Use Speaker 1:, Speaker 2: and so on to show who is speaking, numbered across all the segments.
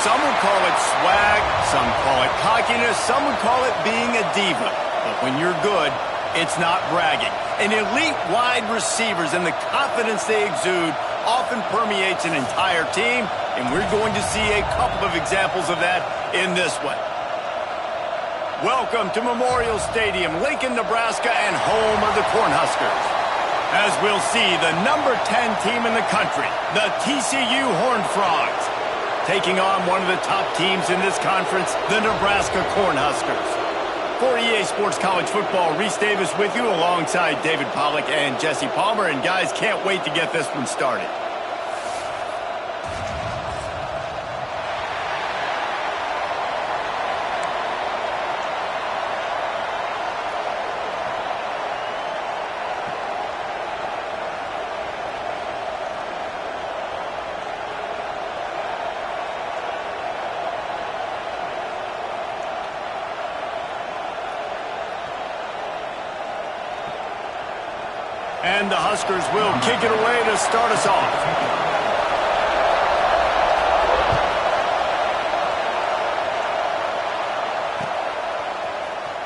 Speaker 1: Some would call it swag, some call it cockiness, some would call it being a diva. But when you're good, it's not bragging. And elite wide receivers and the confidence they exude often permeates an entire team, and we're going to see a couple of examples of that in this one. Welcome to Memorial Stadium, Lincoln, Nebraska, and home of the Cornhuskers. As we'll see, the number 10 team in the country, the TCU Horned Frogs, taking on one of the top teams in this conference, the Nebraska Cornhuskers. For EA Sports College Football, Reese Davis with you alongside David Pollack and Jesse Palmer. And guys, can't wait to get this one started. And the Huskers will kick it away to start us off.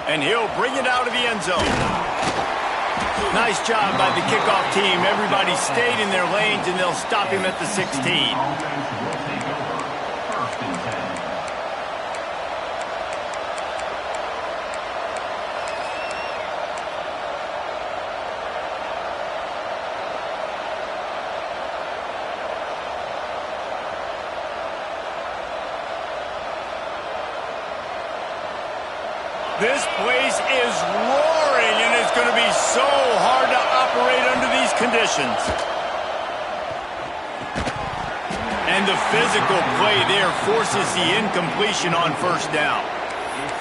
Speaker 1: And he'll bring it out of the end zone. Nice job by the kickoff team. Everybody stayed in their lanes, and they'll stop him at the 16. This place is roaring, and it's going to be so hard to operate under these conditions. And the physical play there forces the incompletion on first down.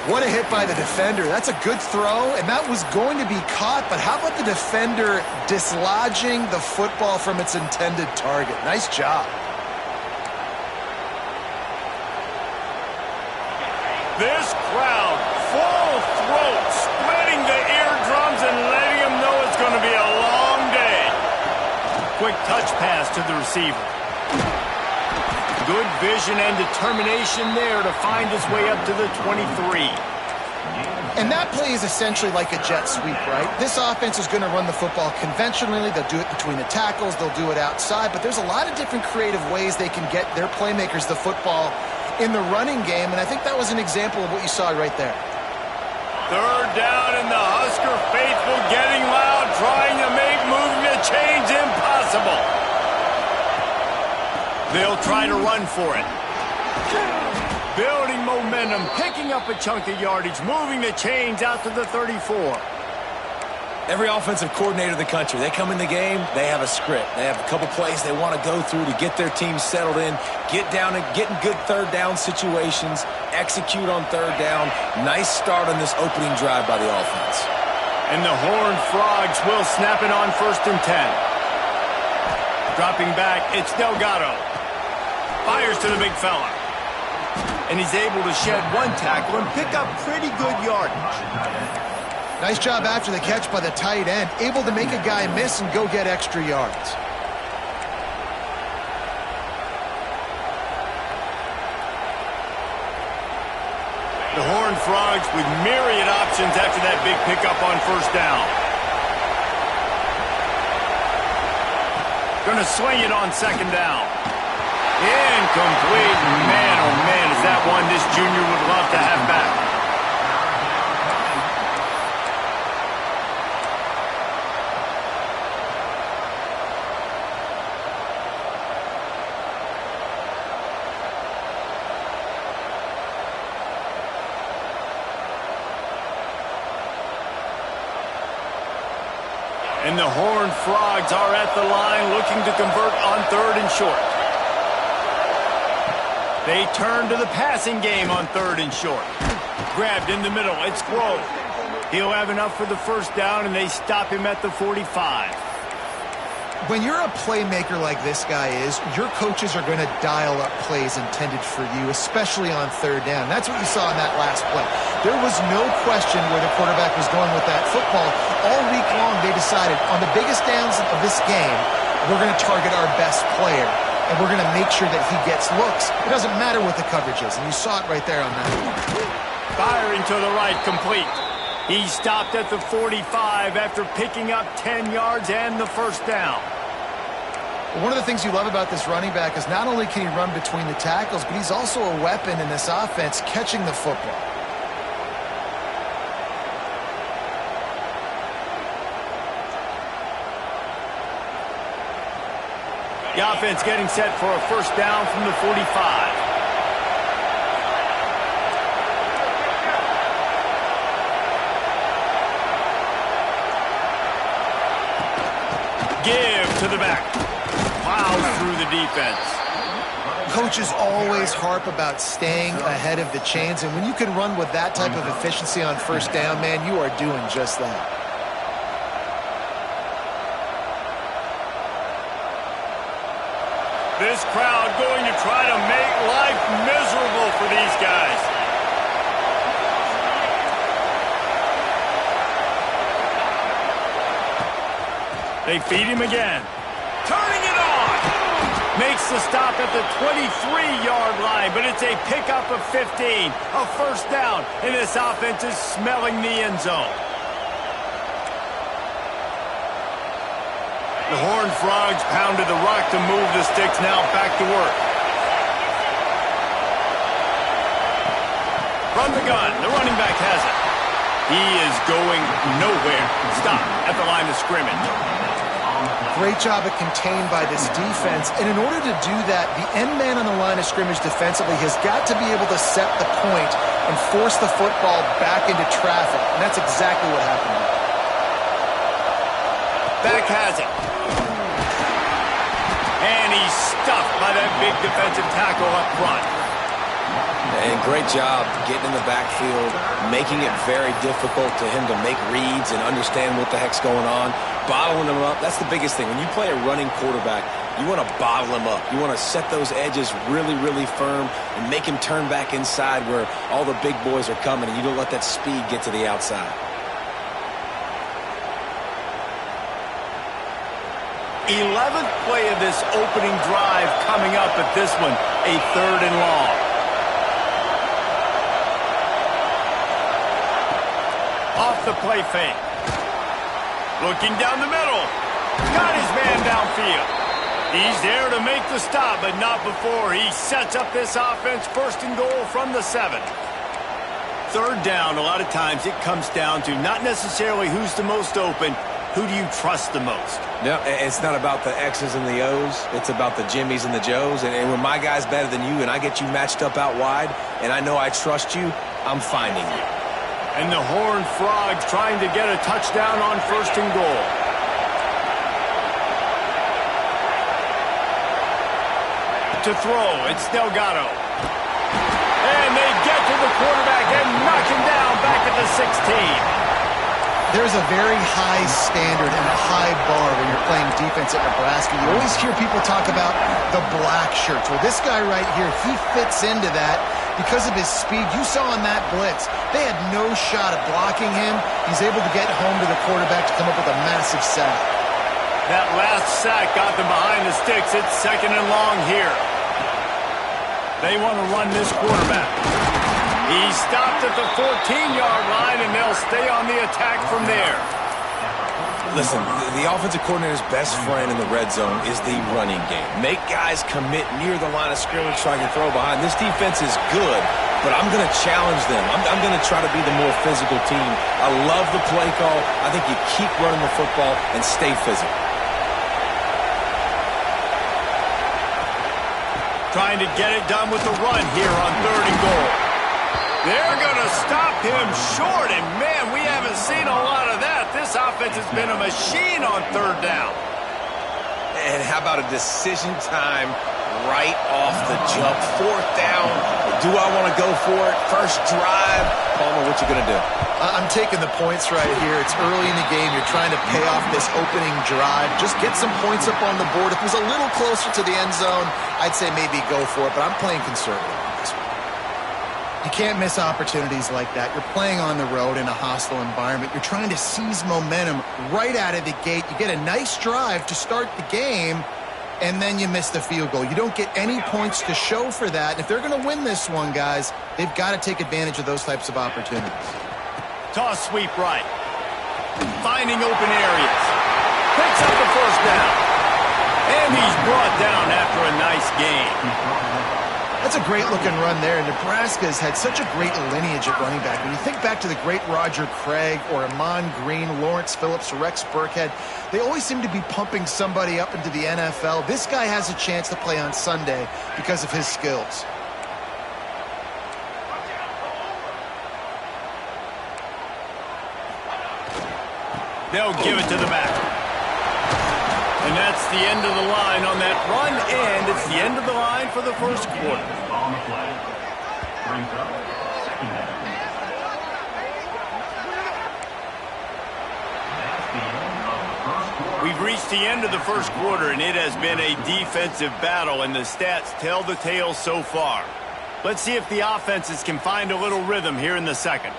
Speaker 2: What a hit by the defender. That's a good throw, and that was going to be caught, but how about the defender dislodging the football from its intended target? Nice job.
Speaker 1: This crowd, full throat, splitting the eardrums and letting them know it's going to be a long day. Quick touch pass to the receiver. Good vision and determination there to find his way up to the 23.
Speaker 2: And that play is essentially like a jet sweep, right? This offense is going to run the football conventionally. They'll do it between the tackles. They'll do it outside. But there's a lot of different creative ways they can get their playmakers the football in the running game, and I think that was an example of what you saw right there.
Speaker 1: Third down, and the Husker faithful getting loud, trying to make moving the chains impossible. They'll try to run for it. Building momentum, picking up a chunk of yardage, moving the chains out to the 34.
Speaker 3: Every offensive coordinator in the country, they come in the game, they have a script. They have a couple plays they want to go through to get their team settled in, get down and get in good third down situations, execute on third down. Nice start on this opening drive by the offense.
Speaker 1: And the Horned Frogs will snap it on 1st and 10. Dropping back, it's Delgado. Fires to the big fella. And he's able to shed one tackle and pick up pretty good yardage.
Speaker 2: Nice job after the catch by the tight end, able to make a guy miss and go get extra yards.
Speaker 1: The Horned Frogs with myriad options after that big pickup on 1st down. Going to swing it on 2nd down. Incomplete. Man, oh man, is that one this junior would love to have back. And the Horned Frogs are at the line looking to convert on 3rd and short. They turn to the passing game on 3rd and short. Grabbed in the middle. It's Grove. He'll have enough for the 1st down, and they stop him at the 45.
Speaker 2: When you're a playmaker like this guy is, your coaches are going to dial up plays intended for you, especially on 3rd down. That's what you saw in that last play. There was no question where the quarterback was going with that football. All week long, they decided on the biggest downs of this game, we're going to target our best player. and we're going to make ssure that he gets looks. It doesn't matter what the coverage is, and you saw it right there on that one.
Speaker 1: Firing to the right, complete. He stopped at the 45 after picking up 10 yards and the first down.
Speaker 2: One of the things you love about this running back is not only can he run between the tackles, but he's also a weapon in this offense catching the football.
Speaker 1: The offense getting set for a first down from the 45. Give to the back. Plows through the defense.
Speaker 2: Coaches always harp about staying ahead of the chains, and when you can run with that type of efficiency on first down, man, you are doing just that.
Speaker 1: This crowd going to try to make life miserable for these guys. They feed him again. Turning it on. Makes the stop at the 23-yard line, but it's a pickup of 15. A first down, and this offense is smelling the end zone. The Horned Frogs pounded the rock to move the sticks. Now back to work. From the gun, the running back has it. He is going nowhere. Stop at the line of scrimmage.
Speaker 2: Great job at contained by this defense. And in order to do that, the end man on the line of scrimmage defensively has got to be able to set the point and force the football back into traffic. And that's exactly what happened here.
Speaker 1: Back has it. And he's stuffed by that big defensive tackle up front.
Speaker 3: And great job getting in the backfield, making it very difficult to him to make reads and understand what the heck's going on. Bottling him up, that's the biggest thing. When you play a running quarterback, you want to bottle him up. You want to set those edges really, really firm and make him turn back inside where all the big boys are coming, and you don't let that speed get to the outside.
Speaker 1: 11th play of this opening drive coming up at this one, a 3rd and long. Off the play fake. Looking down the middle. Got his man downfield. He's there to make the stop, but not before he sets up this offense. 1st and goal from the 7. 3rd down, a lot of times it comes down to not necessarily who's the most open, who do you trust the most?
Speaker 3: No, it's not about the X's and the O's. It's about the Jimmys and the Joes. And when my guy's better than you and I get you matched up out wide and I know I trust you, I'm finding you.
Speaker 1: And the Horned Frogs trying to get a touchdown on 1st and goal. To throw, it's Delgado. And they get to the quarterback and knock him down back at the 16.
Speaker 2: There's a very high standard and a high bar when you're playing defense at Nebraska. You always hear people talk about the black shirts. Well, this guy right here, he fits into that because of his speed. You saw on that blitz, they had no shot at blocking him. He's able to get home to the quarterback to come up with a massive sack.
Speaker 1: That last sack got them behind the sticks. It's 2nd and long here. They want to run this quarterback. He stopped at the 14-yard line, and they'll stay on the attack from there.
Speaker 3: Listen, the offensive coordinator's best friend in the red zone is the running game. Make guys commit near the line of scrimmage so I can throw behind. This defense is good, but I'm going to challenge them. I'm going to try to be the more physical team. I love the play call. I think you keep running the football and stay physical.
Speaker 1: Trying to get it done with the run here on 3rd and goal. They're going to stop him short, and man, we haven't seen a lot of that. This offense has been a machine on 3rd down.
Speaker 3: And how about a decision time right off the jump? 4th down. Do I want to go for it? First drive. Palmer, what you going to do?
Speaker 2: I'm taking the points right here. It's early in the game. You're trying to pay off this opening drive. Just get some points up on the board. If it was a little closer to the end zone, I'd say maybe go for it, but I'm playing conservative on this one. You can't miss opportunities like that. You're playing on the road in a hostile environment. You're trying to seize momentum right out of the gate. You get a nice drive to start the game, and then you miss the field goal. You don't get any points to show for that. And if they're going to win this one, guys, they've got to take advantage of those types of opportunities.
Speaker 1: Toss sweep right. Finding open areas. Picks up the first down. And he's brought down after a nice gain.
Speaker 2: That's a great-looking run there. Nebraska has had such a great lineage at running back. When you think back to the great Roger Craig or Amon Green, Lawrence Phillips, Rex Burkhead, they always seem to be pumping somebody up into the NFL. This guy has a chance to play on Sunday because of his skills.
Speaker 1: They'll give it to the back. And that's the end of the line on that run, and it's the end of the line for the first quarter. We've reached the end of the first quarter, and it has been a defensive battle, and the stats tell the tale so far. Let's see if the offenses can find a little rhythm here in the second.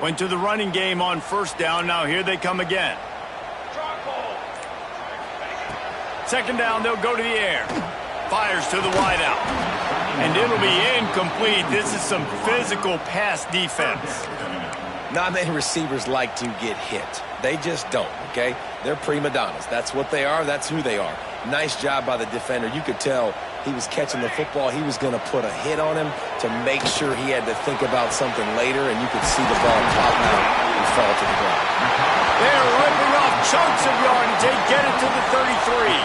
Speaker 1: Went to the running game on first down. Now here they come again. Second down, they'll go to the air. Fires to the wideout. And it'll be incomplete. This is some physical pass defense.
Speaker 3: Not many receivers like to get hit. They just don't, okay? They're prima donnas. That's what they are. That's who they are. Nice job by the defender. You could tell he was catching the football. He was going to put a hit on him to make sure he had to think about something later, and you could see the ball pop out and fall to the ground.
Speaker 1: They're ripping off chunks of yardage. They get it to the 33.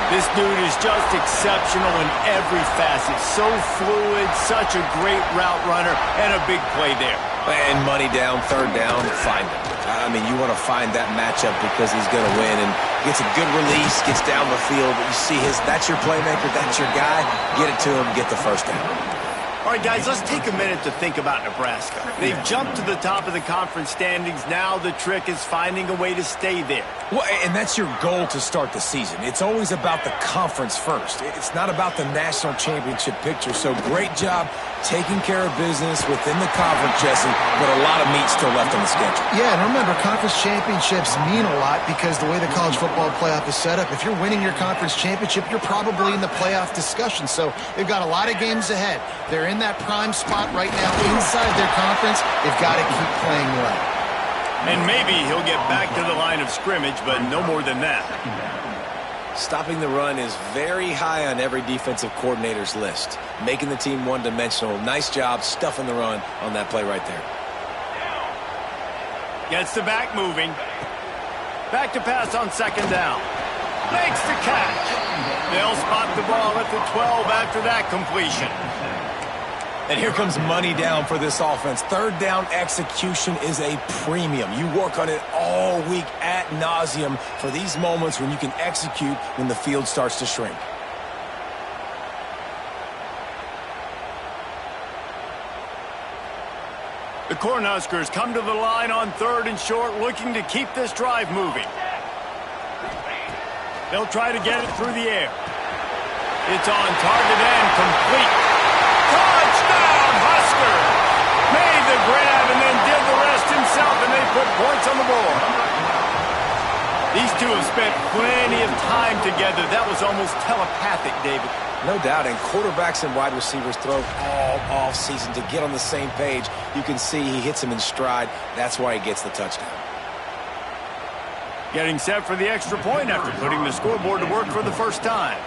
Speaker 1: This dude is just exceptional in every facet. So fluid, such a great route runner, and a big play there.
Speaker 3: And money down, third down, find him. I mean, you want to find that matchup because he's going to win, and gets a good release, gets down the field. You see that's your playmaker, that's your guy. Get it to him, get the first down.
Speaker 1: All right, guys, let's take a minute to think about Nebraska. They've jumped to the top of the conference standings. Now the trick is finding a way to stay there.
Speaker 3: Well, and that's your goal to start the season. It's always about the conference first. It's not about the national championship picture. So great job taking care of business within the conference, Jesse, but a lot of meat still left on the schedule.
Speaker 2: Yeah, and remember, conference championships mean a lot because the way the college football playoff is set up, if you're winning your conference championship, you're probably in the playoff discussion. So they've got a lot of games ahead. They're in that prime spot right now inside their conference. They've got to keep playing well.
Speaker 1: And maybe he'll get back to the line of scrimmage, but no more than that.
Speaker 3: Stopping the run is very high on every defensive coordinator's list. Making the team one-dimensional. Nice job stuffing the run on that play right there.
Speaker 1: Gets the back moving. Back to pass on second down. Makes the catch. They'll spot the ball at the 12 after that completion.
Speaker 3: And here comes money down for this offense. Third down execution is a premium. You work on it all week ad nauseum for these moments when you can execute when the field starts to shrink.
Speaker 1: The Cornhuskers come to the line on third and short, looking to keep this drive moving. They'll try to get it through the air. It's on target and complete. Touchdown, Husker! Made the grab and then did the rest himself, and they put points on the board. These two have spent plenty of time together. That was almost telepathic, David.
Speaker 3: No doubt, and quarterbacks and wide receivers throw all offseason to get on the same page. You can see he hits him in stride. That's why he gets the touchdown.
Speaker 1: Getting set for the extra point after putting the scoreboard to work for the first time.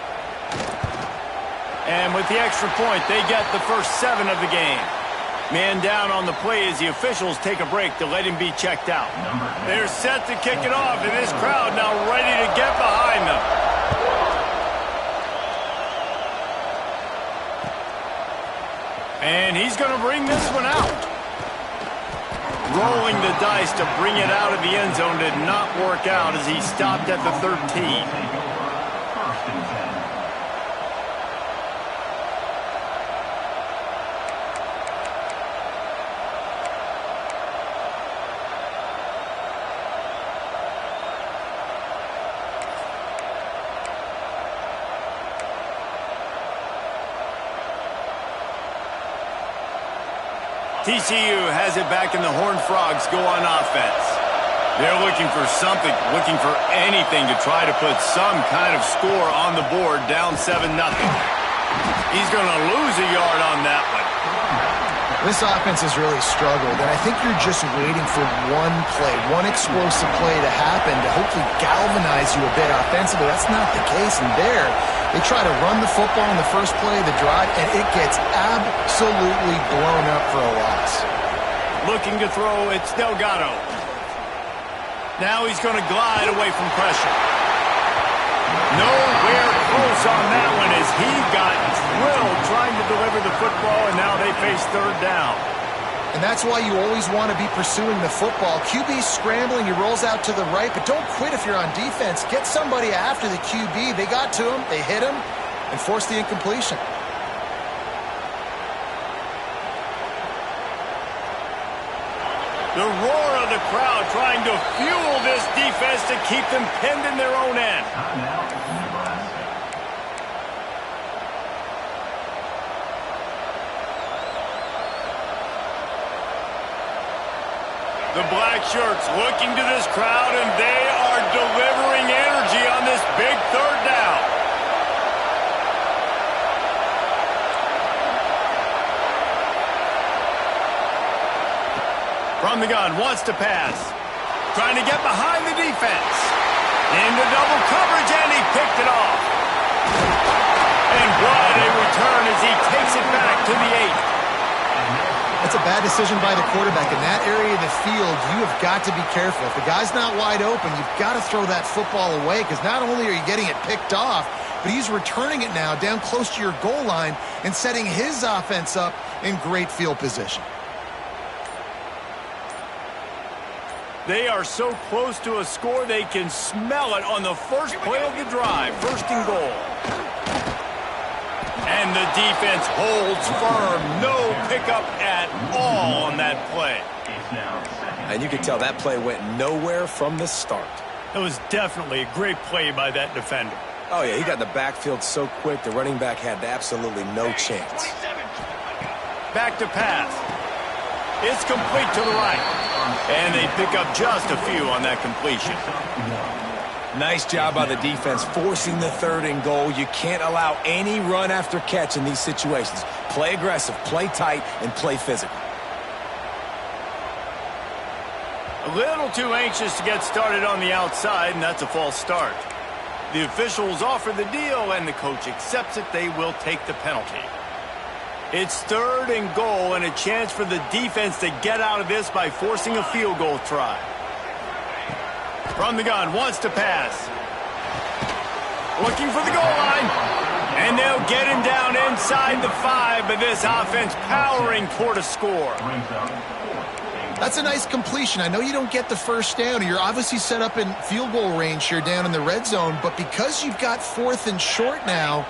Speaker 1: And with the extra point, they get the first 7 of the game. Man down on the play as the officials take a break to let him be checked out. They're set to kick it off, and this crowd now ready to get behind them. And he's going to bring this one out. Rolling the dice to bring it out of the end zone did not work out as he stopped at the 13. TCU has it back, and the Horned Frogs go on offense. They're looking for something, looking for anything to try to put some kind of score on the board, down 7-0. He's going to lose a yard on that one.
Speaker 2: This offense has really struggled, and I think you're just waiting for one play, one explosive play to happen to hopefully galvanize you a bit offensively. That's not the case, and there, they try to run the football in the first play of the drive, and it gets absolutely blown up for a loss.
Speaker 1: Looking to throw, it's Delgado. Now he's going to glide away from pressure. Nowhere close on that one as he got drilled trying to deliver the football, and now they face third down.
Speaker 2: And that's why you always want to be pursuing the football. QB's scrambling, he rolls out to the right, but don't quit if you're on defense. Get somebody after the QB. They got to him, they hit him, and forced the incompletion.
Speaker 1: The roar of the crowd trying to fuel this defense to keep them pinned in their own end. The black shirts looking to this crowd, and they are delivering energy on this big third down. From the gun, wants to pass. Trying to get behind the defense. Into double coverage, and he picked it off. And what a return as he takes it back to the 8.
Speaker 2: That's a bad decision by the quarterback. In that area of the field, you have got to be careful. If the guy's not wide open, you've got to throw that football away, because not only are you getting it picked off, but he's returning it now down close to your goal line and setting his offense up in great field position.
Speaker 1: They are so close to a score, they can smell it on the first play of the drive. First and goal. And the defense holds firm. No pickup at all on that play.
Speaker 3: And you can tell that play went nowhere from the start.
Speaker 1: It was definitely a great play by that defender.
Speaker 3: Oh, yeah, he got the backfield so quick, the running back had absolutely no chance.
Speaker 1: Back to pass. It's complete to the right. And they pick up just a few on that completion.
Speaker 3: Nice job by the defense forcing the third and goal. You can't allow any run after catch in these situations. Play aggressive, play tight, and play physical.
Speaker 1: A little too anxious to get started on the outside, and that's a false start. The officials offer the deal, and the coach accepts it. They will take the penalty. It's third and goal, and a chance for the defense to get out of this by forcing a field goal try. From the gun, wants to pass. Looking for the goal line. And they'll get him down inside the 5, but this offense powering toward a score.
Speaker 2: That's a nice completion. I know you don't get the first down. You're obviously set up in field goal range here down in the red zone, but because you've got 4th and short now,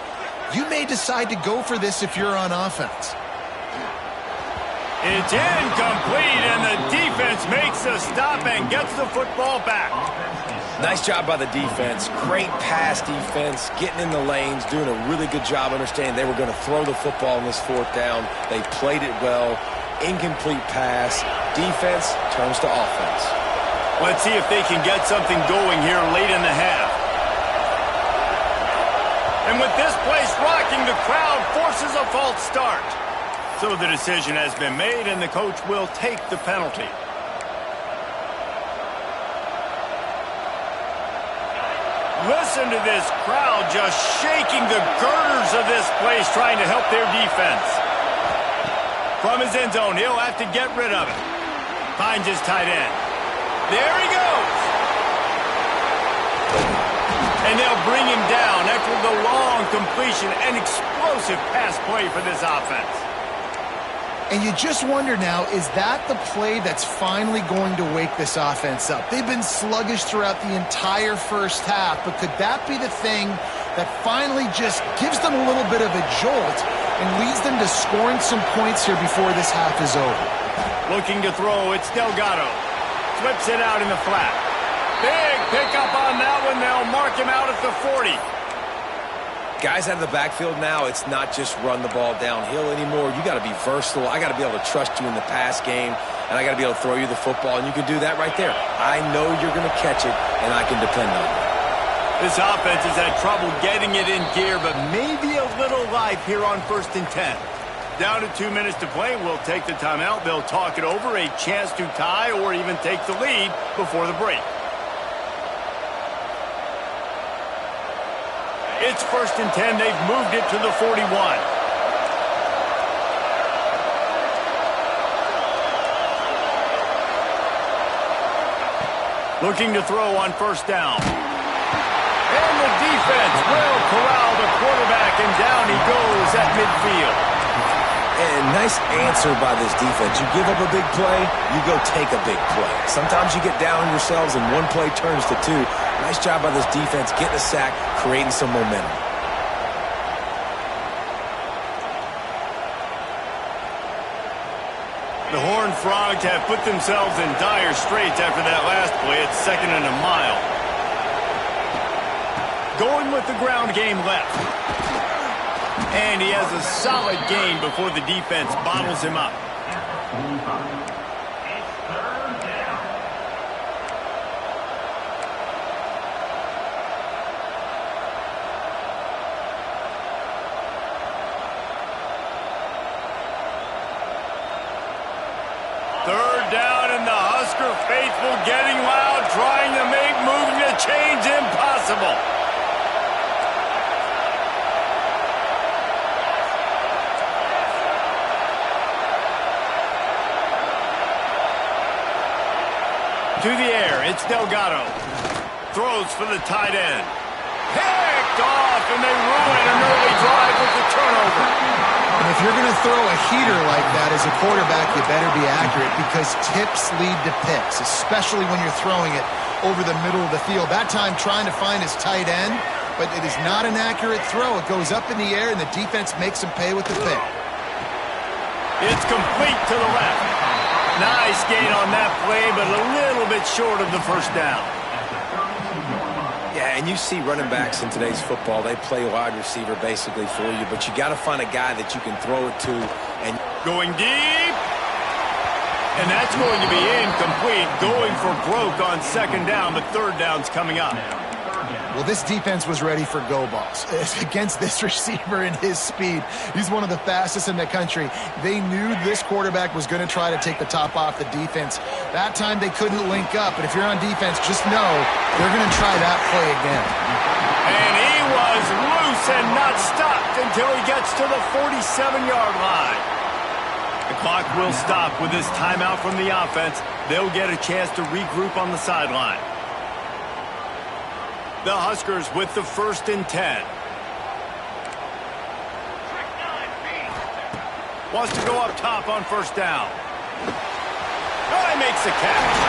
Speaker 2: you may decide to go for this if you're on offense.
Speaker 1: It's incomplete, and the defense makes a stop and gets the football back.
Speaker 3: Nice job by the defense. Great pass defense, getting in the lanes, doing a really good job understanding they were going to throw the football on this 4th down. They played it well. Incomplete pass. Defense turns to offense.
Speaker 1: Let's see if they can get something going here late in the half. And with this place rocking, the crowd forces a false start. So the decision has been made, and the coach will take the penalty. Listen to this crowd just shaking the girders of this place, trying to help their defense. From his end zone, he'll have to get rid of it. Finds his tight end. There he goes. And they'll bring him down after the long completion and explosive pass play for this offense.
Speaker 2: And you just wonder now, is that the play that's finally going to wake this offense up? They've been sluggish throughout the entire first half, but could that be the thing that finally just gives them a little bit of a jolt and leads them to scoring some points here before this half is over?
Speaker 1: Looking to throw, it's Delgado. Flips it out in the flat. Big pickup on that one. They'll mark him out at the 40.
Speaker 3: guys out of the backfield now, it's not just run the ball downhill anymore. You got to be versatile. I got to be able to trust you in the pass game, and I got to be able to throw you the football, and you can do that right there. I know you're going to catch it, and I can depend on it.
Speaker 1: This offense has had trouble getting it in gear, but maybe a little life here on 1st and 10. Down to 2 minutes to play. We'll take the timeout. They'll talk it over, a chance to tie or even take the lead before the break. It's 1st and 10. They've moved it to the 41. Looking to throw on 1st down. And the defense will corral the quarterback, and down he goes at midfield.
Speaker 3: And nice answer by this defense. You give up a big play, you go take a big play. Sometimes you get down on yourselves and one play turns to two. Nice job by this defense getting a sack, creating some momentum.
Speaker 1: The Horned Frogs have put themselves in dire straits after that last play. It's 2nd and a mile. Going with the ground game left. And he has a solid gain before the defense bottles him up. Third down, and the Husker faithful getting loud, trying to make moving the chains impossible. To the air, it's Delgado. Throws for the tight end. Picked off, and they ruin an early drive with the turnover.
Speaker 2: And if you're going to throw a heater like that as a quarterback, you better be accurate, because tips lead to picks, especially when you're throwing it over the middle of the field. That time trying to find his tight end, but it is not an accurate throw. It goes up in the air, and the defense makes him pay with the pick.
Speaker 1: It's complete to the left. Nice gain on that play, but a little bit short of the 1st down.
Speaker 3: Yeah, and you see running backs in today's football, they play wide receiver basically for you, but you got to find a guy that you can throw it to. And
Speaker 1: going deep. And that's going to be incomplete. Going for broke on 2nd down, but 3rd down's coming up.
Speaker 2: Well, this defense was ready for go balls against this receiver and his speed. He's one of the fastest in the country. They knew this quarterback was going to try to take the top off the defense. That time they couldn't link up, but if you're on defense, just know they're going to try that play again.
Speaker 1: And he was loose and not stopped until he gets to the 47-yard line. The clock will stop with this timeout from the offense. They'll get a chance to regroup on the sideline. The Huskers with the 1st and 10. Wants to go up top on 1st down. Oh, he makes the catch.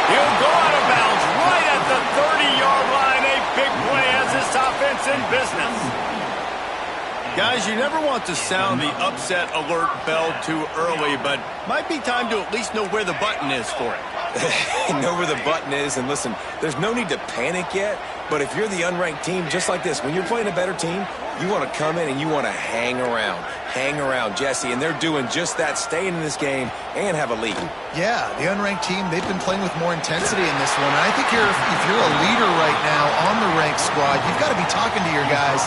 Speaker 1: He'll go out of bounds right at the 30-yard line. A big play as this offense in business. Guys, you never want to sound the upset alert bell too early, but might be time to at least know where the button is for it.
Speaker 3: Know where the button is, and listen, there's no need to panic yet, but if you're the unranked team, just like this, when you're playing a better team, you want to come in and you want to hang around, Jesse, and they're doing just that, staying in this game and have a lead.
Speaker 2: Yeah, the unranked team, they've been playing with more intensity in this one, and I think if you're a leader right now on the ranked squad, you've got to be talking to your guys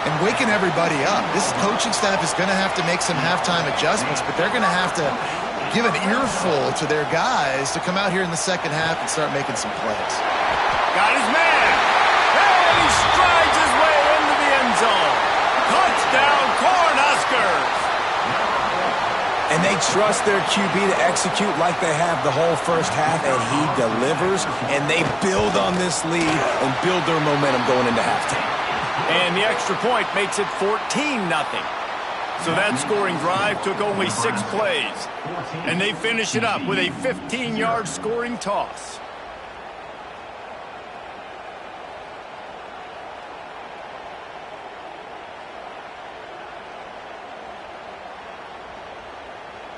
Speaker 2: and waking everybody up. This coaching staff is going to have to make some halftime adjustments, but they're going to have to give an earful to their guys to come out here in the 2nd half and start making some plays.
Speaker 1: Got his man. And he strides his way into the end zone. Touchdown, Cornhuskers.
Speaker 3: And they trust their QB to execute like they have the whole 1st half, and he delivers, and they build on this lead and build their momentum going into halftime.
Speaker 1: And the extra point makes it 14-0. So that scoring drive took only 6 plays. And they finish it up with a 15-yard scoring toss.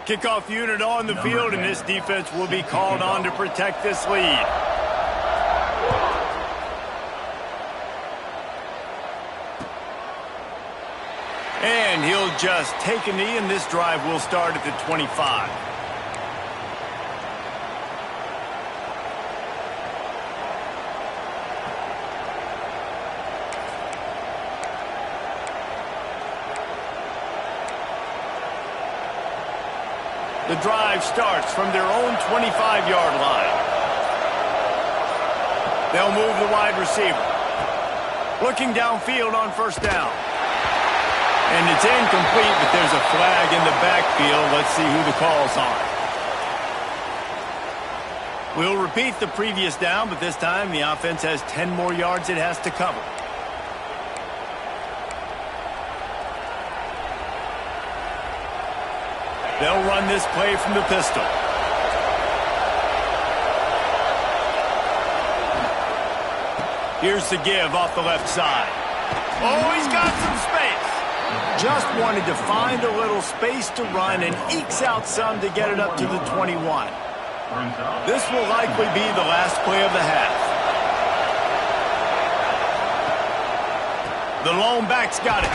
Speaker 1: Kickoff unit on the field, and this defense will be called on to protect this lead. And he'll just take a knee, and this drive will start at the 25. The drive starts from their own 25-yard line. They'll move the wide receiver. Looking downfield on first down. And it's incomplete, but there's a flag in the backfield. Let's see who the call's on. We'll repeat the previous down, but this time the offense has 10 more yards it has to cover. They'll run this play from the pistol. Here's the give off the left side. Oh, he's got some space. Just wanted to find a little space to run and ekes out some to get it up to the 21. This will likely be the last play of the half. The lone back's got it.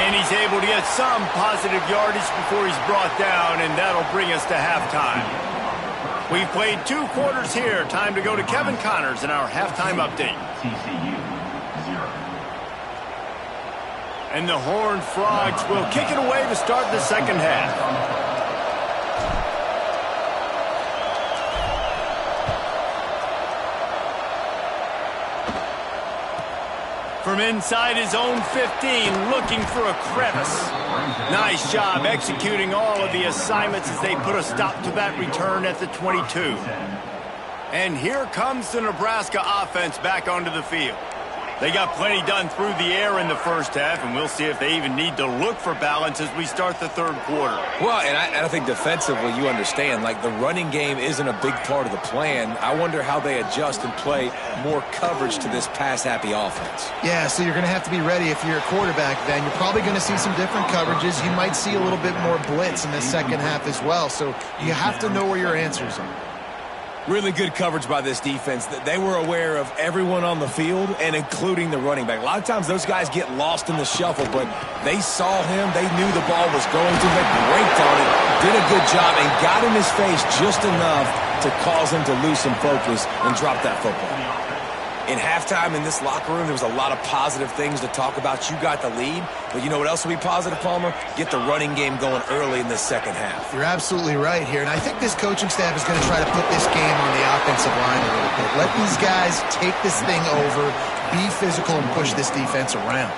Speaker 1: And he's able to get some positive yardage before he's brought down, and that'll bring us to halftime. We've played 2 quarters here. Time to go to Kevin Connors in our halftime update.
Speaker 4: TCU 0.
Speaker 1: And the Horned Frogs will kick it away to start the second half. From inside his own 15, looking for a crevice. Nice job executing all of the assignments as they put a stop to that return at the 22. And here comes the Nebraska offense back onto the field. They got plenty done through the air in the first half, and we'll see if they even need to look for balance as we start the third quarter.
Speaker 3: Well, and I think defensively, you understand, like the running game isn't a big part of the plan. I wonder how they adjust and play more coverage to this pass-happy offense.
Speaker 2: Yeah, so you're going to have to be ready if you're a quarterback then. You're probably going to see some different coverages. You might see a little bit more blitz in the second half as well, so you have to know where your answers are.
Speaker 3: Really good coverage by this defense. They were aware of everyone on the field and including the running back. A lot of times those guys get lost in the shuffle, but they saw him. They knew the ball was going to. They braked on it, did a good job, and got in his face just enough to cause him to lose some focus and drop that football. In halftime in this locker room, there was a lot of positive things to talk about. You got the lead, but you know what else will be positive, Palmer? Get the running game going early in the second half.
Speaker 2: You're absolutely right here, and I think this coaching staff is going to try to put this game on the offensive line a little bit. Let these guys take this thing over, be physical, and push this defense around.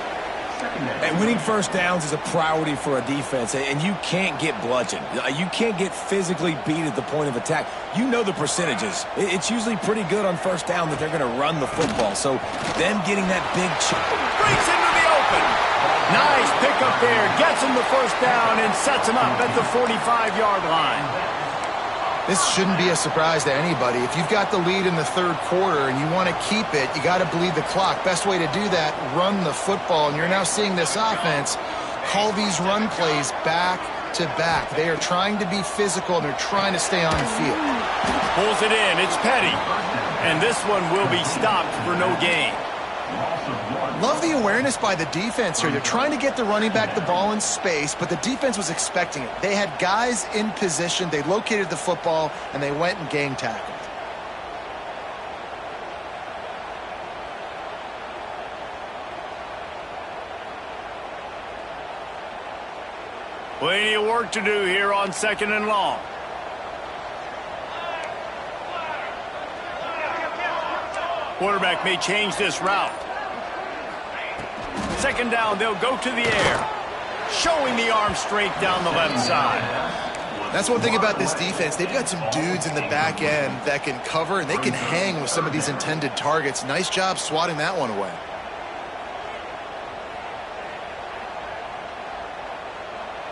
Speaker 3: And winning first downs is a priority for a defense, and you can't get bludgeoned. You can't get physically beat at the point of attack. You know the percentages. It's usually pretty good on first down that they're going to run the football. So them getting that big
Speaker 1: Breaks into the open. Nice pickup there. Gets him the first down and sets him up at the 45-yard line.
Speaker 2: This shouldn't be a surprise to anybody. If you've got the lead in the third quarter and you want to keep it, you got to bleed the clock. Best way to do that, run the football. And you're now seeing this offense call these run plays back to back. They are trying to be physical, and they're trying to stay on the field.
Speaker 1: Pulls it in. It's Petty. And this one will be stopped for no gain.
Speaker 2: Love the awareness by the defense here. They're trying to get the running back the ball in space, but the defense was expecting it. They had guys in position. They located the football, and they went and gang tackled.
Speaker 1: Plenty of work to do here on second and long. Quarterback may change this route. Second down, they'll go to the air. Showing the arm strength down the left side.
Speaker 2: That's one thing about this defense. They've got some dudes in the back end that can cover, and they can hang with some of these intended targets. Nice job swatting that one away.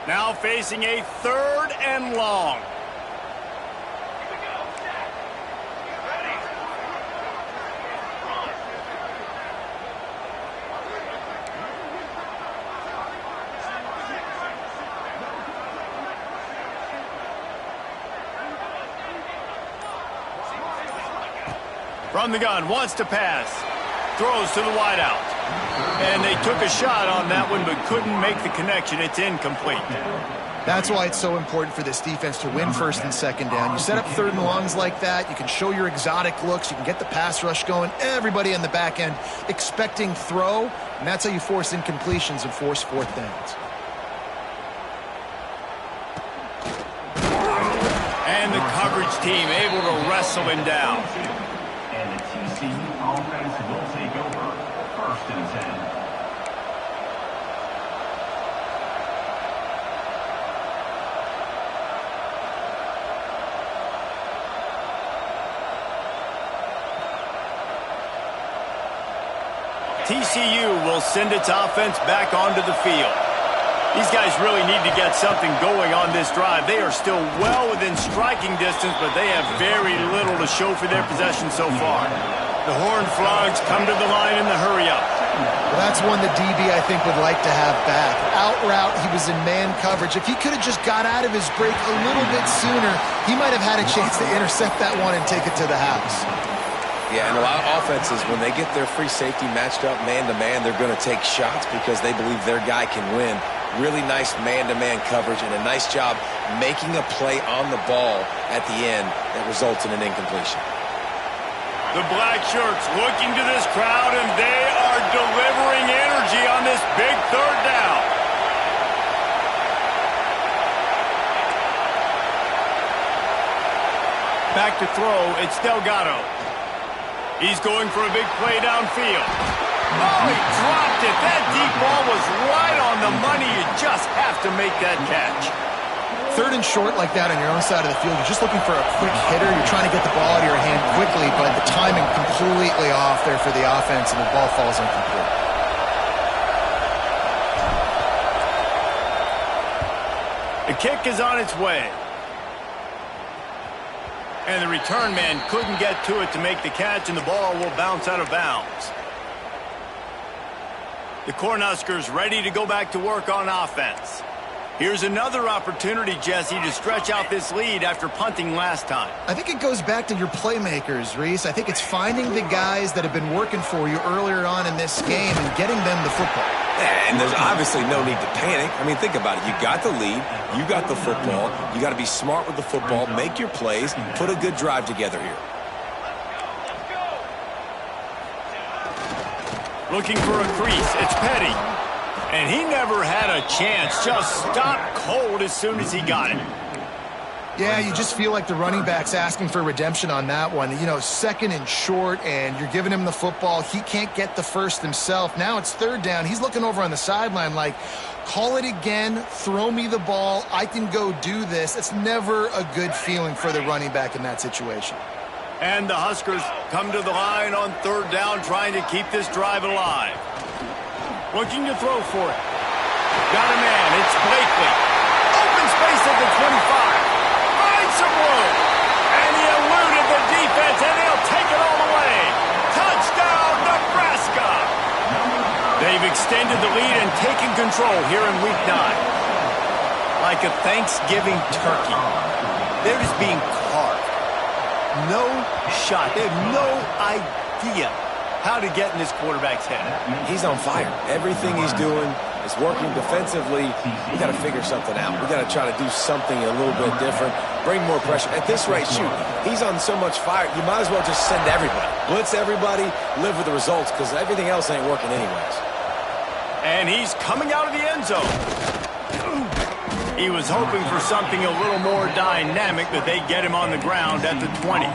Speaker 1: Now facing a third and long. From the gun, wants to pass. Throws to the wideout. And they took a shot on that one, but couldn't make the connection. It's incomplete.
Speaker 2: That's why it's so important for this defense to win first and second down. You set up third and longs like that, you can show your exotic looks, you can get the pass rush going, everybody in the back end expecting throw, and that's how you force incompletions and force fourth downs.
Speaker 1: And the coverage team able to wrestle him down.
Speaker 4: And the TCU offense will take over first and 10.
Speaker 1: TCU will send its offense back onto the field. These guys really need to get something going on this drive. They are still well within striking distance, but they have very little to show for their possession so far. The Horned Frogs come to the line in the hurry-up.
Speaker 2: Well, that's one the DB, I think, would like to have back. Out route, he was in man coverage. If he could have just got out of his break a little bit sooner, he might have had a chance to intercept that one and take it to the house.
Speaker 3: Yeah, and a lot of offenses, when they get their free safety matched up man-to-man, they're going to take shots because they believe their guy can win. Really nice man-to-man coverage and a nice job making a play on the ball at the end that results in an incompletion.
Speaker 1: The black shirts looking to this crowd, and they are delivering energy on this big third down. Back to throw, it's Delgado. He's going for a big play downfield. Oh, he dropped it. That deep ball was right on the money. You just have to make that catch.
Speaker 2: Third and short like that on your own side of the field, you're just looking for a quick hitter. You're trying to get the ball out of your hand quickly, but the timing completely off there for the offense, and the ball falls incomplete.
Speaker 1: The kick is on its way. And the return man couldn't get to it to make the catch, and the ball will bounce out of bounds. The Cornhuskers ready to go back to work on offense. Here's another opportunity, Jesse, to stretch out this lead after punting last time.
Speaker 2: I think it goes back to your playmakers, Reese. I think it's finding the guys that have been working for you earlier on in this game and getting them the football.
Speaker 3: Yeah, and there's obviously no need to panic. I mean, think about it. You got the lead. You got the football. You got to be smart with the football, make your plays, put a good drive together here.
Speaker 1: Looking for a crease. It's Petty. And he never had a chance. Just stopped cold as soon as he got it.
Speaker 2: Yeah, you just feel like the running back's asking for redemption on that one. You know, second and short, and you're giving him the football. He can't get the first himself. Now it's third down. He's looking over on the sideline like, call it again, throw me the ball, I can go do this. It's never a good feeling for the running back in that situation.
Speaker 1: And the Huskers come to the line on third down, trying to keep this drive alive. Looking to throw for it. Got a man. It's Blakely. Open space at the 25. Finds some room. And he eluded the defense, and they'll take it all the way. Touchdown, Nebraska. They've extended the lead and taken control here in Week 9. Like a Thanksgiving turkey. They're just being carved. No shot. They have no idea how to get in this quarterback's head.
Speaker 3: He's on fire. Everything he's doing is working defensively. We got to figure something out. We got to try to do something a little bit different, bring more pressure. At this rate, shoot, he's on so much fire, you might as well just send everybody. Blitz everybody, live with the results, because everything else ain't working anyways.
Speaker 1: And he's coming out of the end zone. He was hoping for something a little more dynamic, but they get him on the ground at the 20.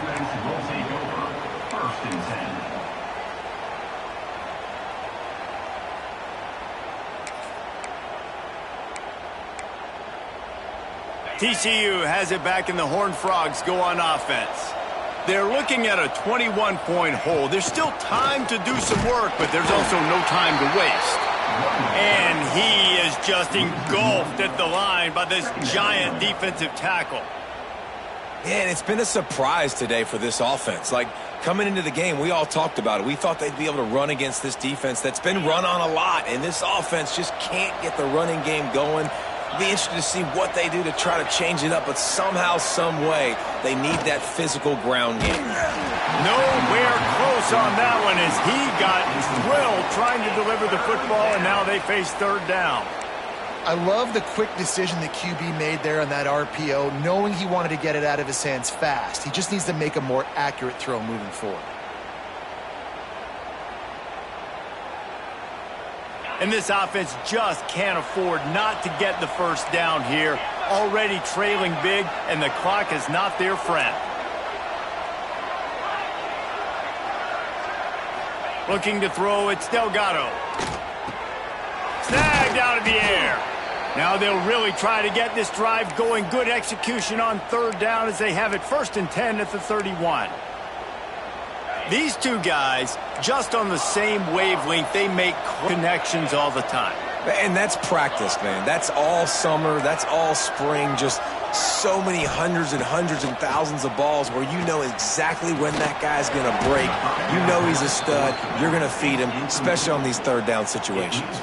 Speaker 1: TCU has it back, and the Horned Frogs go on offense. They're looking at a 21-point hole. There's still time to do some work, but there's also no time to waste. And he is just engulfed at the line by this giant defensive tackle.
Speaker 3: Yeah, and it's been a surprise today for this offense. Like, coming into the game, we all talked about it. We thought they'd be able to run against this defense that's been run on a lot, and this offense just can't get the running game going. Be interested to see what they do to try to change it up, but somehow, some way, they need that physical ground game.
Speaker 1: Nowhere close on that one as he got drilled trying to deliver the football, and now they face third down.
Speaker 2: I love the quick decision the QB made there on that RPO, knowing he wanted to get it out of his hands fast. He just needs to make a more accurate throw moving forward.
Speaker 1: And this offense just can't afford not to get the first down here. Already trailing big, and the clock is not their friend. Looking to throw, it's Delgado. Snagged out of the air. Now they'll really try to get this drive going. Good execution on third down as they have it 1st and 10 at the 31. These two guys, just on the same wavelength, they make connections all the time.
Speaker 3: And that's practice, man. That's all summer. That's all spring. Just so many hundreds and thousands of balls where you know exactly when that guy's going to break. You know he's a stud. You're going to feed him, especially on these third down situations.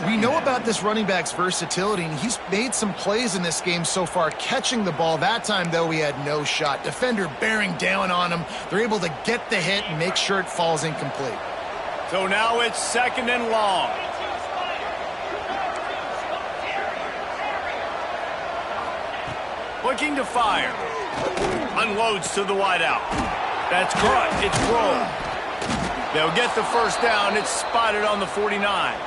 Speaker 2: We know about this running back's versatility, and he's made some plays in this game so far, catching the ball. That time, though, he had no shot. Defender bearing down on him. They're able to get the hit and make sure it falls incomplete.
Speaker 1: So now it's 2nd and long. Looking to fire. Unloads to the wideout. That's caught. It's rolled. They'll get the first down. It's spotted on the 49.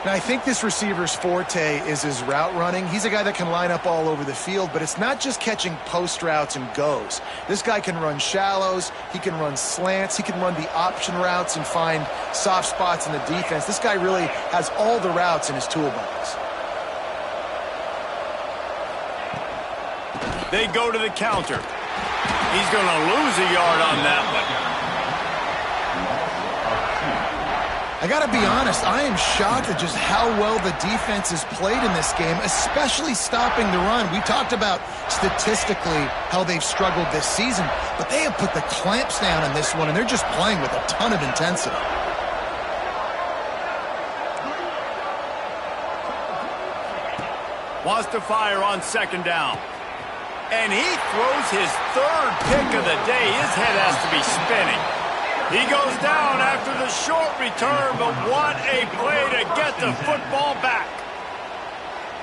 Speaker 2: Now, I think this receiver's forte is his route running. He's a guy that can line up all over the field, but it's not just catching post routes and goes. This guy can run shallows, he can run slants, he can run the option routes and find soft spots in the defense. This guy really has all the routes in his toolbox.
Speaker 1: They go to the counter. He's going to lose a yard on that one.
Speaker 2: I got to be honest, I am shocked at just how well the defense has played in this game, especially stopping the run. We talked about statistically how they've struggled this season, but they have put the clamps down on this one, and they're just playing with a ton of intensity.
Speaker 1: Wants to fire on 2nd down. And he throws his 3rd pick of the day. His head has to be spinning. He goes down after the short return, but what a play to get the football back.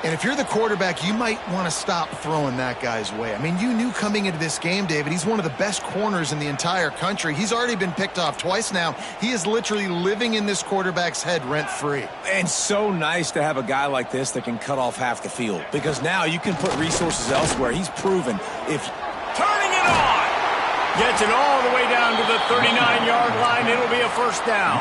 Speaker 2: And if you're the quarterback, you might want to stop throwing that guy's way. I mean, you knew coming into this game, David, he's one of the best corners in the entire country. He's already been picked off twice now. He is literally living in this quarterback's head rent-free.
Speaker 3: And so nice to have a guy like this that can cut off half the field, because now you can put resources elsewhere. He's proven if...
Speaker 1: Turning it on! Gets it all the way down to the 39-yard line. It'll be a first down.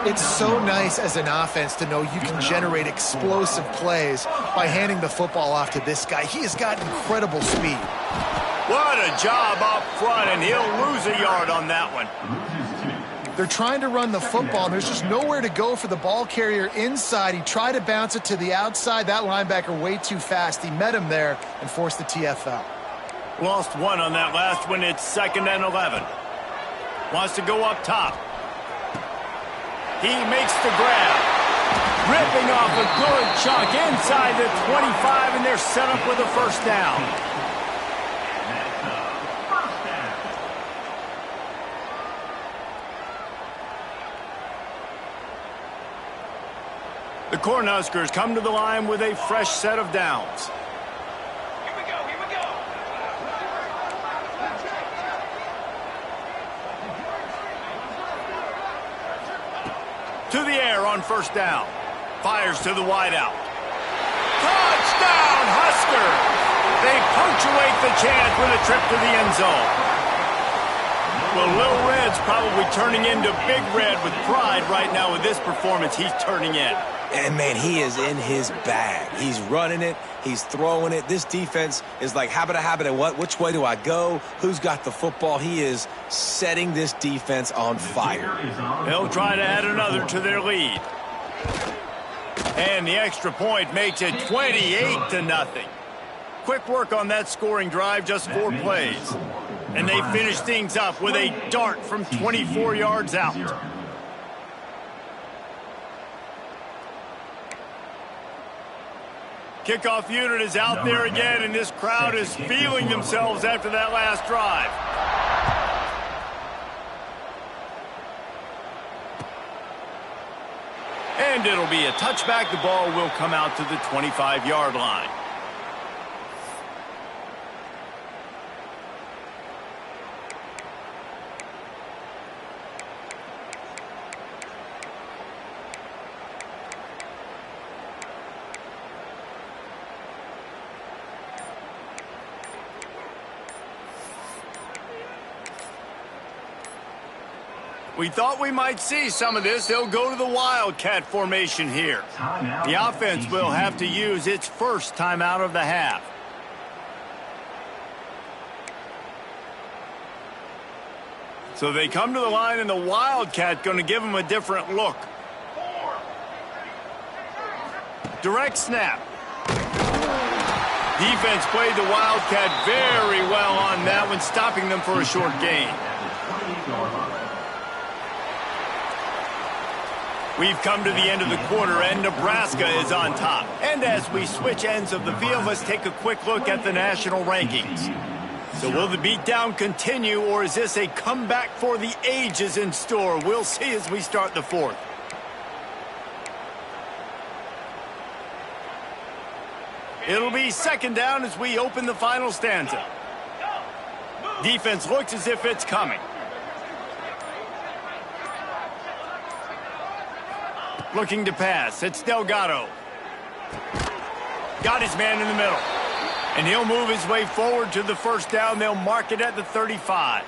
Speaker 2: It's so nice as an offense to know you can generate explosive plays by handing the football off to this guy. He has got incredible speed.
Speaker 1: What a job up front, and he'll lose a yard on that one.
Speaker 2: They're trying to run the football, and there's just nowhere to go for the ball carrier inside. He tried to bounce it to the outside. That linebacker way too fast. He met him there and forced the TFL.
Speaker 1: Lost one on that last one. It's 2nd and 11. Wants to go up top. He makes the grab. Ripping off a good chunk inside the 25, and they're set up with a first down. The Cornhuskers come to the line with a fresh set of downs. To the air on first down. Fires to the wideout. Touchdown, Huskers! They punctuate the chance with a trip to the end zone. Well, Lil Red's probably turning into Big Red with pride right now with this performance he's turning in.
Speaker 3: And, man, he is in his bag. He's running it. He's throwing it. This defense is like, habita, what? Which way do I go? Who's got the football? He is setting this defense on fire.
Speaker 1: They'll try to add another to their lead. And the extra point makes it 28-0. Quick work on that scoring drive, just 4 plays. And they finish things up with a dart from 24 yards out. Kickoff unit is out there again, and this crowd is feeling themselves after that last drive. And it'll be a touchback. The ball will come out to the 25-yard line. We thought we might see some of this. They'll go to the Wildcat formation here. The offense will have to use its first timeout of the half. So they come to the line, and the Wildcat going to give them a different look. Direct snap. Defense played the Wildcat very well on that one, stopping them for a short gain. We've come to the end of the quarter, and Nebraska is on top. And as we switch ends of the field, let's take a quick look at the national rankings. So will the beatdown continue, or is this a comeback for the ages in store? We'll see as we start the fourth. It'll be second down as we open the final stanza. Defense looks as if it's coming. Looking to pass. It's Delgado. Got his man in the middle. And he'll move his way forward to the first down. They'll mark it at the 35.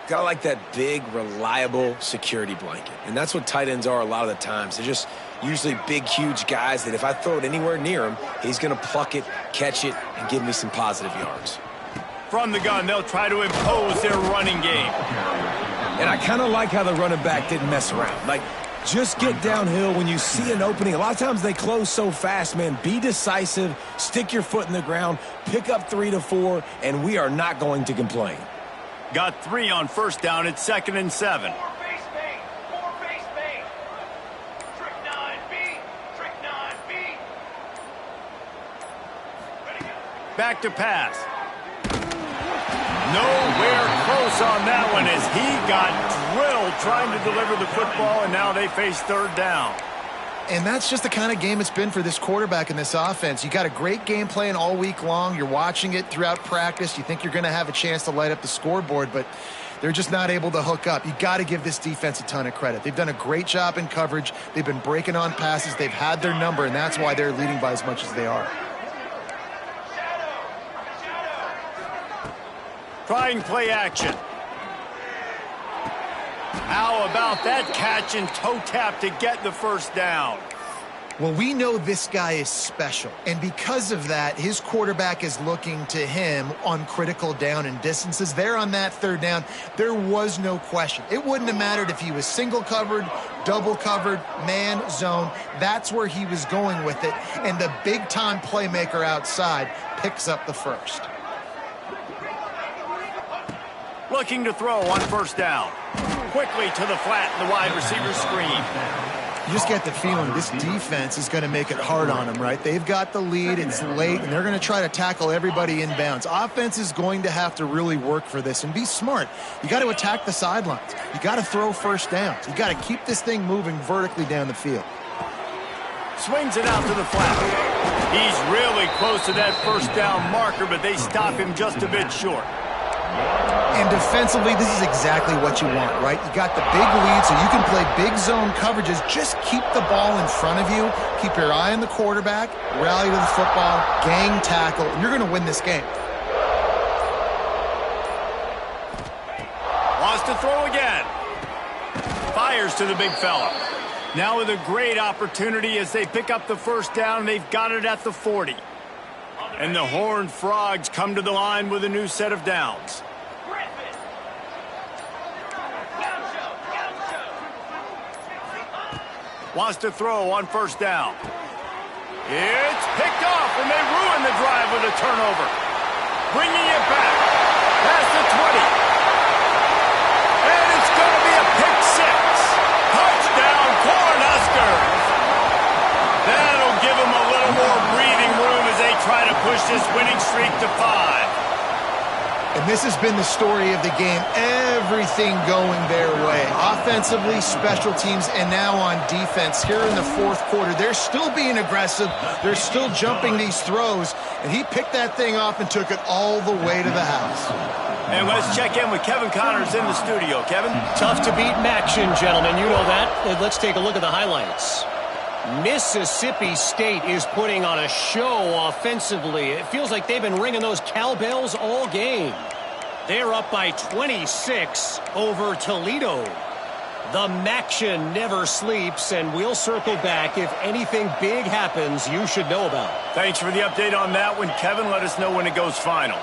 Speaker 3: Gotta like that big, reliable security blanket. And that's what tight ends are a lot of the times. They're just usually big, huge guys that if I throw it anywhere near him, he's going to pluck it, catch it, and give me some positive yards.
Speaker 1: From the gun, they'll try to impose their running game.
Speaker 3: And I kind of like how the running back didn't mess around. Like, just get downhill when you see an opening. A lot of times they close so fast, man. Be decisive, stick your foot in the ground, pick up 3 to 4, and we are not going to complain.
Speaker 1: Got 3 on first down. It's 2nd and 7. Back to pass. Nowhere close on that one as he got drilled trying to deliver the football, and now they face third down.
Speaker 2: And that's just the kind of game it's been for this quarterback in this offense. You got a great game plan all week long. You're watching it throughout practice. You think you're going to have a chance to light up the scoreboard, but they're just not able to hook up. You got to give this defense a ton of credit. They've done a great job in coverage. They've been breaking on passes. They've had their number, and that's why they're leading by as much as they are.
Speaker 1: Trying play action. How about that catch and toe tap to get the first down?
Speaker 2: Well, we know this guy is special, and because of that, his quarterback is looking to him on critical down and distances. There on that third down, there was no question. It wouldn't have mattered if he was single covered, double covered, man, zone. That's where he was going with it, and the big-time playmaker outside picks up the first.
Speaker 1: Looking to throw on first down. Quickly to the flat, the wide receiver screen.
Speaker 2: You just get the feeling this defense is going to make it hard on them, right? They've got the lead, it's late, and they're going to try to tackle everybody inbounds. Offense is going to have to really work for this and be smart. You got to attack the sidelines. You got to throw first downs. You got to keep this thing moving vertically down the field.
Speaker 1: Swings it out to the flat. He's really close to that first down marker, but they stop him just a bit short.
Speaker 2: And defensively, this is exactly what you want, right? You got the big lead, so you can play big zone coverages. Just keep the ball in front of you. Keep your eye on the quarterback. Rally to the football. Gang tackle. And you're going to win this game.
Speaker 1: Wants to throw again. Fires to the big fella. Now with a great opportunity as they pick up the first down. They've got it at the 40. And the Horned Frogs come to the line with a new set of downs. Wants to throw on first down. It's picked off, and they ruin the drive with a turnover. Bringing it back. Past the 20. And it's going to be a pick six. Touchdown, Cornhuskers. That'll give them a little more breathing streak to 5.
Speaker 2: And this has been the story of the game. Everything going their way. Offensively, special teams, and now on defense. Here in the fourth quarter, they're still being aggressive. They're still jumping these throws. And he picked that thing off and took it all the way to the house.
Speaker 1: And let's check in with Kevin Connors in the studio. Kevin?
Speaker 5: Tough to beat action, gentlemen. You know that. Let's take a look at the highlights. Mississippi State is putting on a show offensively. It feels like they've been ringing those cowbells all game. They're up by 26 over Toledo. The Maction never sleeps, and we'll circle back if anything big happens you should know about.
Speaker 1: Thanks for the update on that one, Kevin. Let us know when it goes final.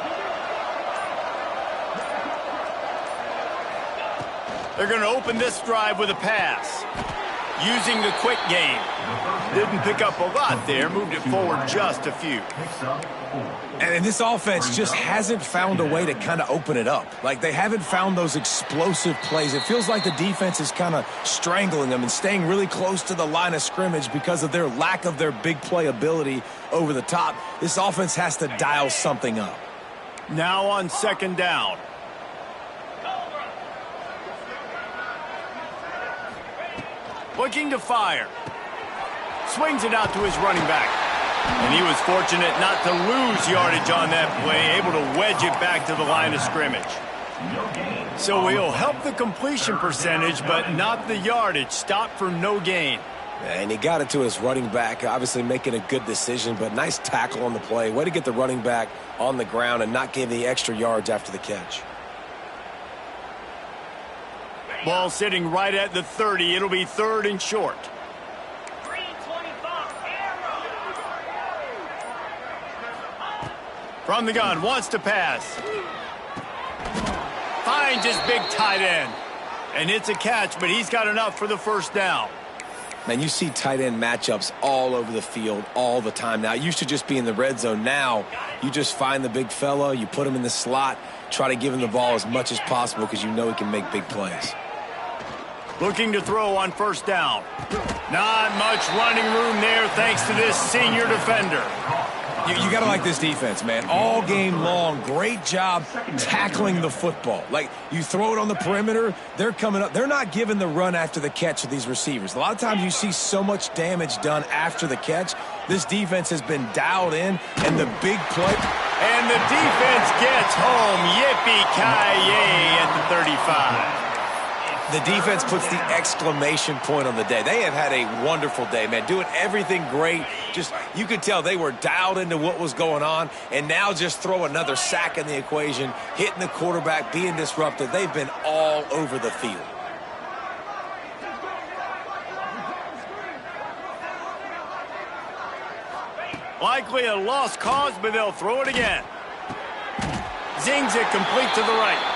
Speaker 1: They're going to open this drive with a pass. Using the quick game. Didn't pick up a lot there. Moved it forward just a few.
Speaker 3: And this offense just hasn't found a way to kind of open it up. Like, they haven't found those explosive plays. It feels like the defense is kind of strangling them and staying really close to the line of scrimmage because of their lack of their big play ability over the top. This offense has to dial something up.
Speaker 1: Now on second down. Looking to fire. Swings it out to his running back. And he was fortunate not to lose yardage on that play, able to wedge it back to the line of scrimmage. So he'll help the completion percentage, but not the yardage. Stop for no gain.
Speaker 3: And he got it to his running back, obviously making a good decision, but nice tackle on the play. Way to get the running back on the ground and not give the extra yards after the catch.
Speaker 1: Ball sitting right at the 30. It'll be third and short. From the gun, wants to pass. Finds his big tight end. And it's a catch, but he's got enough for the first down.
Speaker 3: Man, you see tight end matchups all over the field all the time now. It used to just be in the red zone. Now, you just find the big fella, you put him in the slot, try to give him the ball as much as possible because you know he can make big plays.
Speaker 1: Looking to throw on first down. Not much running room there thanks to this senior defender.
Speaker 3: You got to like this defense, man. All game long, great job tackling the football. Like, you throw it on the perimeter, they're coming up. They're not giving the run after the catch to these receivers. A lot of times you see so much damage done after the catch. This defense has been dialed in, and the big play.
Speaker 1: And the defense gets home. Yippee-ki-yay at the 35.
Speaker 3: The defense puts the exclamation point on the day. They have had a wonderful day, man. Doing everything great. Just, you could tell they were dialed into what was going on. And now just throw another sack in the equation, hitting the quarterback, being disruptive. They've been all over the field.
Speaker 1: Likely a lost cause, but they'll throw it again. Zings it complete to the right.